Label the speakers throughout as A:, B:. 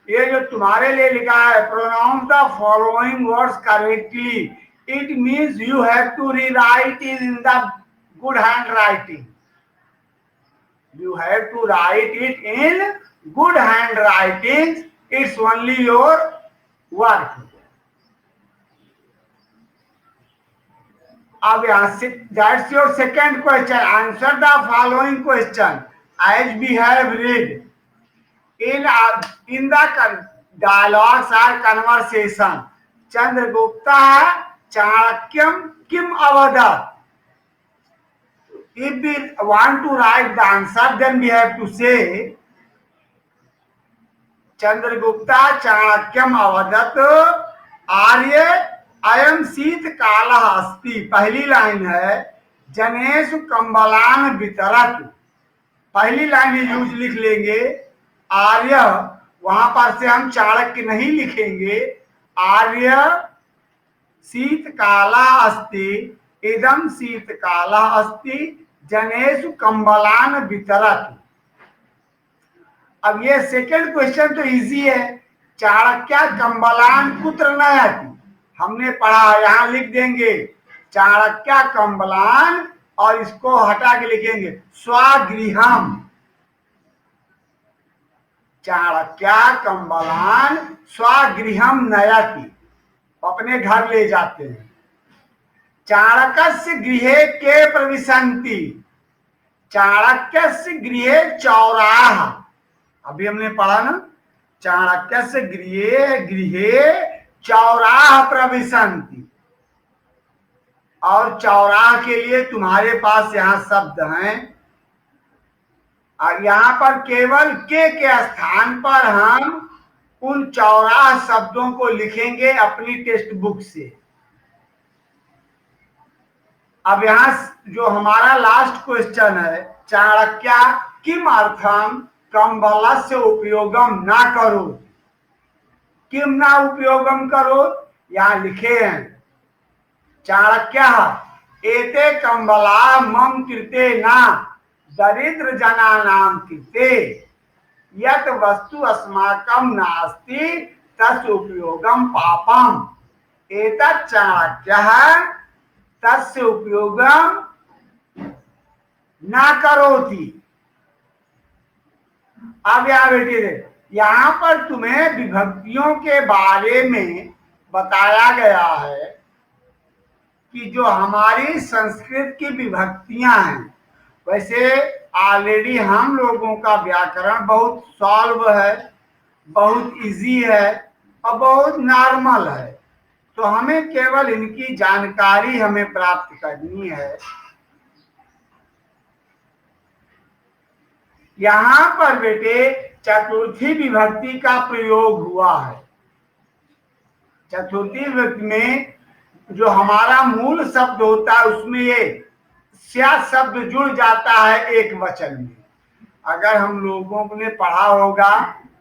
A: ये जो तुम्हारे लिए लिखा है, pronounce the following words correctly, it means you have to rewrite it in the good handwriting. You have to write it in good handwriting. It's only your work. अब यहाँ से that's your second question. Answer the following question as we have read in the dialogues or conversation. Chandragupta Chanakyam Kim Avadat. If we want to write the answer, then we have to say Chandragupta चाणक्यम अवदत आर्य अयम शीतकालः अस्ति. पहली line है जनेषु कंबलान वितरत. पहली line use लिख लेंगे आर्य, वहां पर से हम चाणक्य नहीं लिखेंगे. आर्य शीतकालः अस्ति, इदम शीतकालः अस्ति, जनेषु कंबलान वितरत. अब ये सेकंड क्वेश्चन तो इजी है. चाणक्य कंबलान कुत्र नयति, हमने पढ़ा, यहां लिख देंगे चाणक्य कंबलान और इसको हटा के लिखेंगे स्वगृहम. चाणक्य कंबलान स्वगृहम नयति, अपने घर ले जाते हैं. चाणक्यस्य गृहे के प्रविशन्ति, चाणक्यस्य गृहे चौराहा. अभी हमने पढ़ा ना, चाणक्यस्य गृहे चौराह प्रविशन्ति. और चौराह के लिए तुम्हारे पास यहाँ शब्द हैं, और यहाँ पर केवल के स्थान पर हम उन चौराह शब्दों को लिखेंगे अपनी टेक्स्ट बुक से. अब यहाँ जो हमारा लास्ट क्वेश्चन है, चाणक्य किम अर्थम कंबलस्य उपयोगम ना करो. किम ना उपयोगम करो, यहाँ लिखे हैं चाणक्य एते कंबला मम कृते ना दरिद्र जनानाम कृते यत वस्तु अस्माकम नास्ति तस् उपयोगम पापम. एतत् चाणक्यः तस्य उपयोगम ना करोति. अब यहाँ बेटिए, यहाँ पर तुम्हें विभक्तियों के बारे में बताया गया है कि जो हमारी संस्कृत की विभक्तियां हैं, वैसे ऑलरेडी हम लोगों का व्याकरण बहुत सॉल्व है, बहुत इजी है और बहुत नॉर्मल है. तो हमें केवल इनकी जानकारी हमें प्राप्त करनी है. यहाँ पर बेटे चतुर्थी विभक्ति का प्रयोग हुआ है. चतुर्थी विभक्ति में जो हमारा मूल शब्द होता है उसमें ये स्या शब्द जुड़ जाता है एक वचन में. अगर हम लोगों ने पढ़ा होगा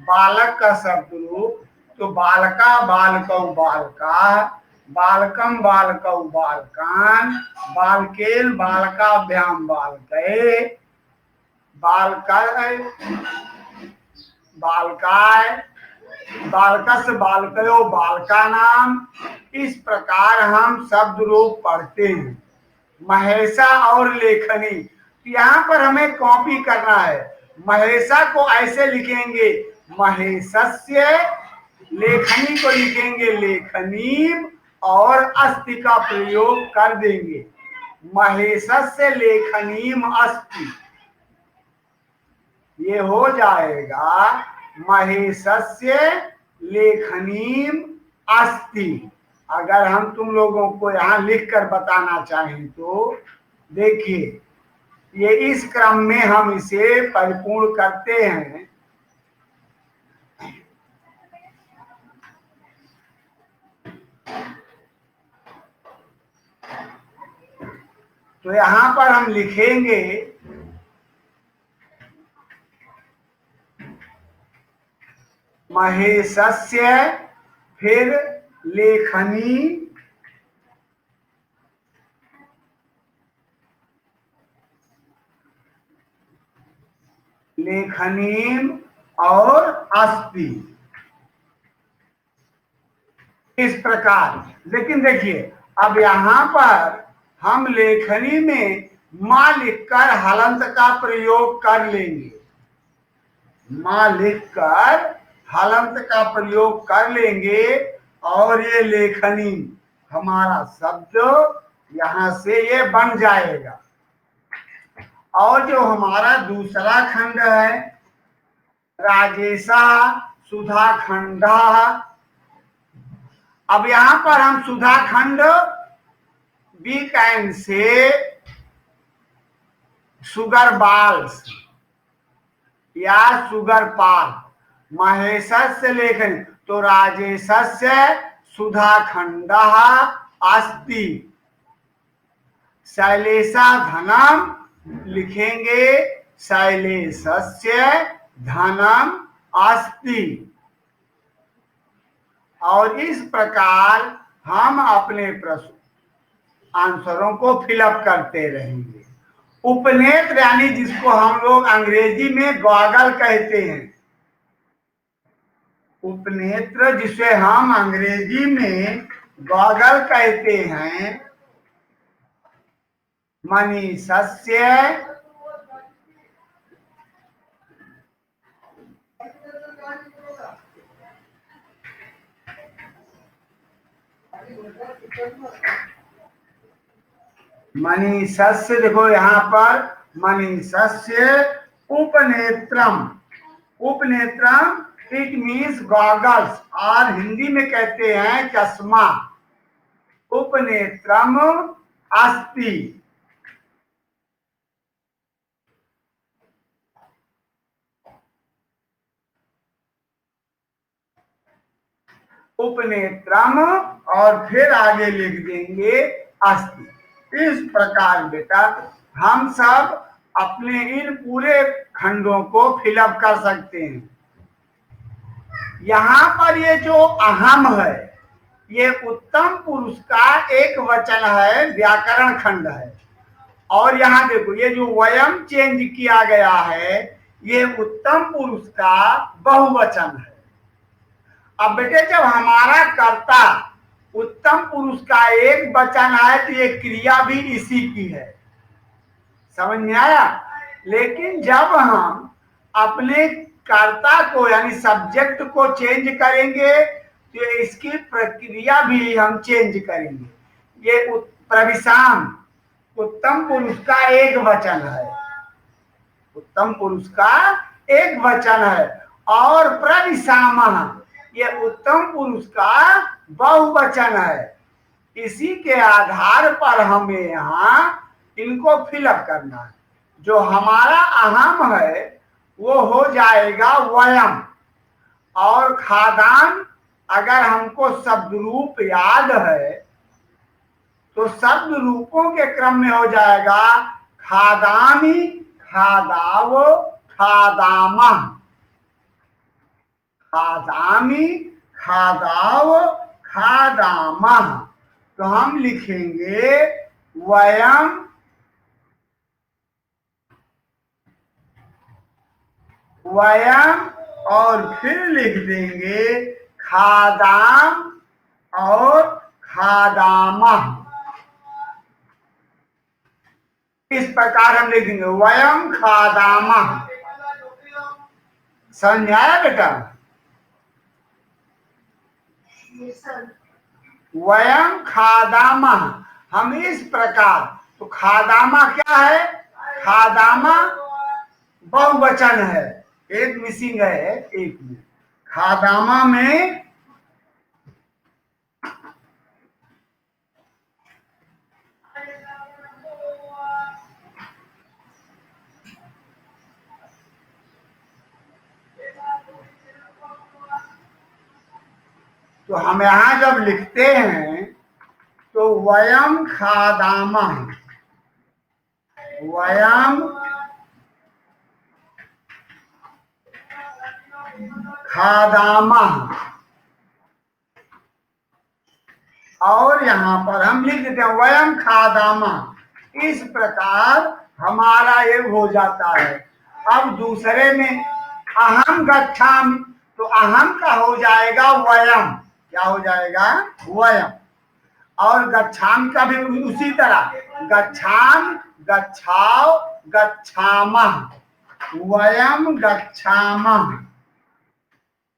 A: बालक का शब्द रूप, तो बालका बालकौ बालका, बालकम बालकौ बालकान, बालकेन बालकाभ्याम बालके, बालकाय बालकाय, बालकस बालकयो बालका नाम. इस प्रकार हम शब्द रूप पढ़ते हैं. महेशा और लेखनी, यहाँ पर हमें कॉपी करना है. महेशा को ऐसे लिखेंगे महेशस्य, लेखनी को लिखेंगे लेखनीम और अस्ति का प्रयोग कर देंगे. महेशस्य लेखनीम अस्ति, ये हो जाएगा महेशस्य लेखनीम अस्ति. अगर हम तुम लोगों को यहाँ लिख कर बताना चाहें तो देखिए, ये इस क्रम में हम इसे परिपूर्ण करते हैं. तो यहाँ पर हम लिखेंगे महेशस्य, फिर लेखनी, लेखनीम और अस्ति. इस प्रकार। लेकिन देखिए, अब यहाँ पर हम लेखनी में माँ लिखकर हलंत का प्रयोग कर लेंगे। माँ लिखकर हलंत का प्रयोग कर लेंगे और ये लेखनी हमारा शब्द यहाँ से ये बन जाएगा। और जो हमारा दूसरा खंड है, राजेशा सुधा खंडा, अब यहां पर हम सुधा खंड वी कैन से सुगर बाल्स या सुगर पाल, महेश से लेखन, तो राजेश से सुधा खंड अस्ति, शैलेशा धनम लिखेंगे, शैलेशस्य धनम अस्ति। और इस प्रकार हम अपने प्रश्न आंसरों को फिलअप करते रहेंगे। उपनेत्र यानी जिसको हम लोग अंग्रेजी में गॉगल कहते हैं, उपनेत्र जिसे हम अंग्रेजी में गॉगल कहते हैं, मनीषस्य मनीषस्य, देखो यहाँ पर मनीषस्य उपनेत्रम, उपनेत्रम इट मीन्स गॉगल्स, और हिंदी में कहते हैं चश्मा। उपनेत्रम अस्ति, उपनेत्रम और फिर आगे लिख देंगे अस्ति। इस प्रकार बेटा हम सब अपने इन पूरे खंडों को फिलअप कर सकते हैं। यहाँ पर ये जो अहम है, ये उत्तम पुरुष का एक वचन है, व्याकरण खंड है। और यहाँ देखो ये जो वयम चेंज किया गया है, ये उत्तम पुरुष का बहुवचन है। अब बेटे जब हमारा कर्ता उत्तम पुरुष का एक वचन है तो ये क्रिया भी इसी की है, समझ में आया। लेकिन जब हम अपने कर्ता को यानी सब्जेक्ट को चेंज करेंगे तो इसकी प्रक्रिया भी हम चेंज करेंगे। ये प्रविशाम उत्तम पुरुष का एक वचन है, उत्तम पुरुष का एक वचन है, और प्रविशामः ये उत्तम पुरुष का बहुवचन है। इसी के आधार पर हमें यहाँ इनको फिलअप करना है। जो हमारा अहम है वो हो जाएगा वयम, और खादान अगर हमको शब्द रूप याद है तो शब्द रूपों के क्रम में हो जाएगा खादामी, खादावो, खादामः, खादामी, खादाव, खादामः। तो हम लिखेंगे वयम वयम और फिर लिख देंगे खादाम और खादामः। इस प्रकार हम लिख देंगे वयम खादामः। समझ आया बेटा? वयम खादामः, हम इस प्रकार, तो खादामा क्या है? खादामा बहुवचन है, एक मिसिंग है, एक में खादामा में तो हम यहां जब लिखते हैं तो वयम खादामः, वयम खादामः, और यहां पर हम लिख देते हैं वयम खादामः। इस प्रकार हमारा ये हो जाता है। अब दूसरे में अहम गच्छामि, तो अहम का हो जाएगा वयम, क्या हो जाएगा? वयम। और गच्छाम का भी उसी तरह, गच्छाम, गच्छाओ, गच्छामः, वयम गच्छामः,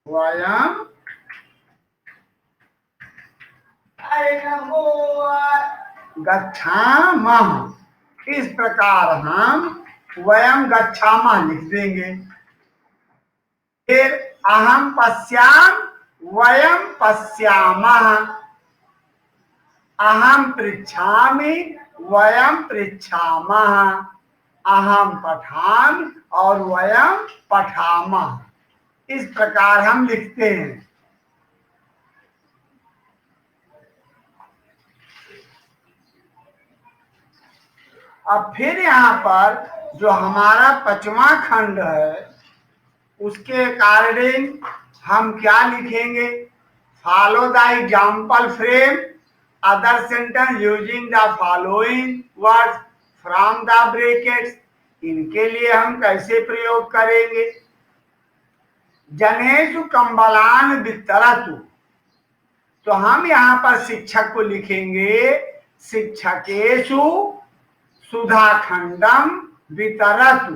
A: वयम गच्छामः। इस प्रकार हम वयम गच्छामः लिख देंगे। फिर अहम पश्याम, वयम पश्यामः, अहम पृच्छामि, वयम पृच्छामः, अहम पठामि और वयम पठामः। इस प्रकार हम लिखते हैं। अब फिर यहाँ पर जो हमारा 5वां खंड है उसके अकॉर्डिंग हम क्या लिखेंगे? Follow the example frame other sentence using the following words from the brackets. इनके लिए हम कैसे प्रयोग करेंगे? जनेषु कंबलान वितरतु, तो हम यहाँ पर शिक्षक को लिखेंगे शिक्षकेषु सुधाखंडम वितरतु।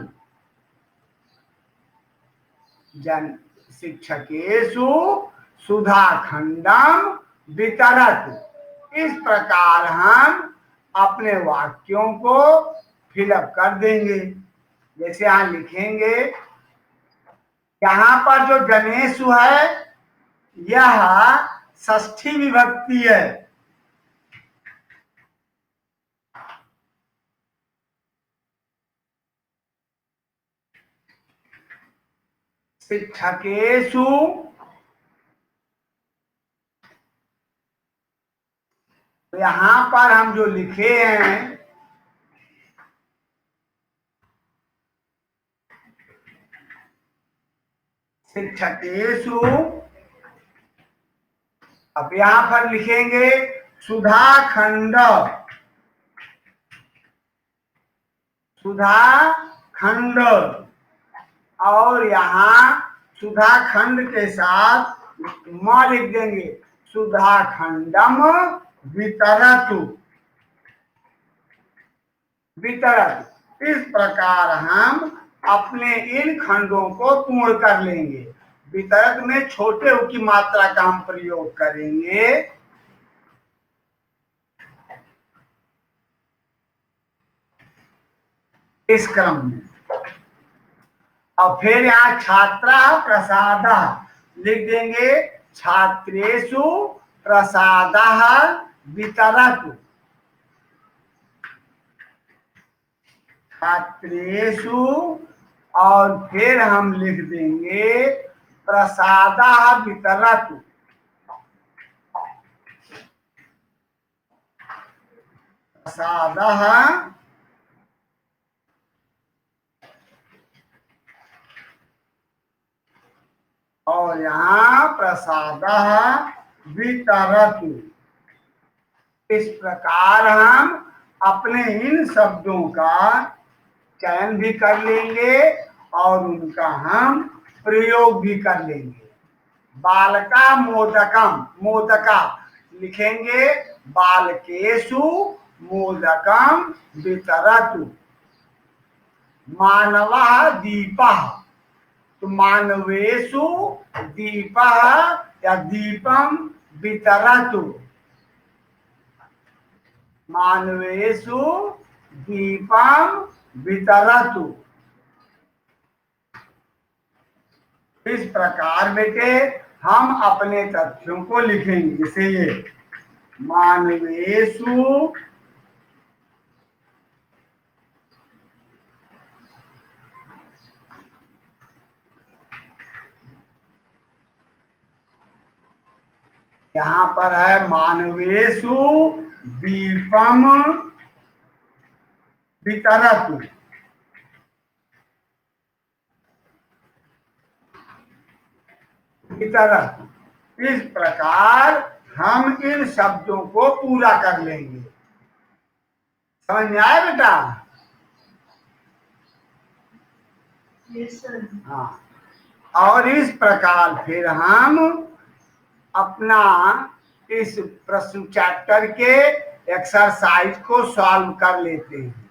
A: जन शिक्षकेषु सुधाखंडम वितरतु। इस प्रकार हम अपने वाक्यों को फिलअप कर देंगे। जैसे यहाँ लिखेंगे, यहाँ पर जो जनेषु है यह षष्ठी विभक्ति है। शिक्षकेषु यहाँ पर हम जो लिखे हैं शिक्षकेषु, अब यहाँ पर लिखेंगे सुधाखंड, सुधाखंड, और यहाँ सुधाखंड के साथ म लिख देंगे सुधाखंडम वितरतु, वितरतु। इस प्रकार हम अपने इन खंडों को पूर्ण कर लेंगे। वितरत में छोटे उ की मात्रा का हम प्रयोग करेंगे। इस क्रम में और फिर यहाँ छात्रा प्रसाद लिख देंगे छात्रेषु प्रसादः वितरतु, छात्रेषु, और फिर हम लिख देंगे प्रसादः वितरतु, प्रसादः और यहाँ प्रसादः वितरतु। इस प्रकार हम अपने इन शब्दों का चयन भी कर लेंगे और उनका हम प्रयोग भी कर लेंगे। बालका मोदकम, मोदका लिखेंगे बालकेषु मोदकम वितरतु। मानवः दीपः, तो मानवेषु दीपः या दीपम वितरतु, मानवेषु दीपम वितरतु। इस प्रकार बेटे हम अपने तथ्यों को लिखेंगे। जैसे ये मानवेषु यहाँ पर है मानवेषु दीपम वितरतु। वितरतु। इस प्रकार हम इन शब्दों को पूरा कर लेंगे। समझ में आया बेटा?
B: Yes sir.
A: हाँ, और इस प्रकार फिर हम अपना इस प्रश्न चैप्टर के एक्सरसाइज को सॉल्व कर लेते हैं।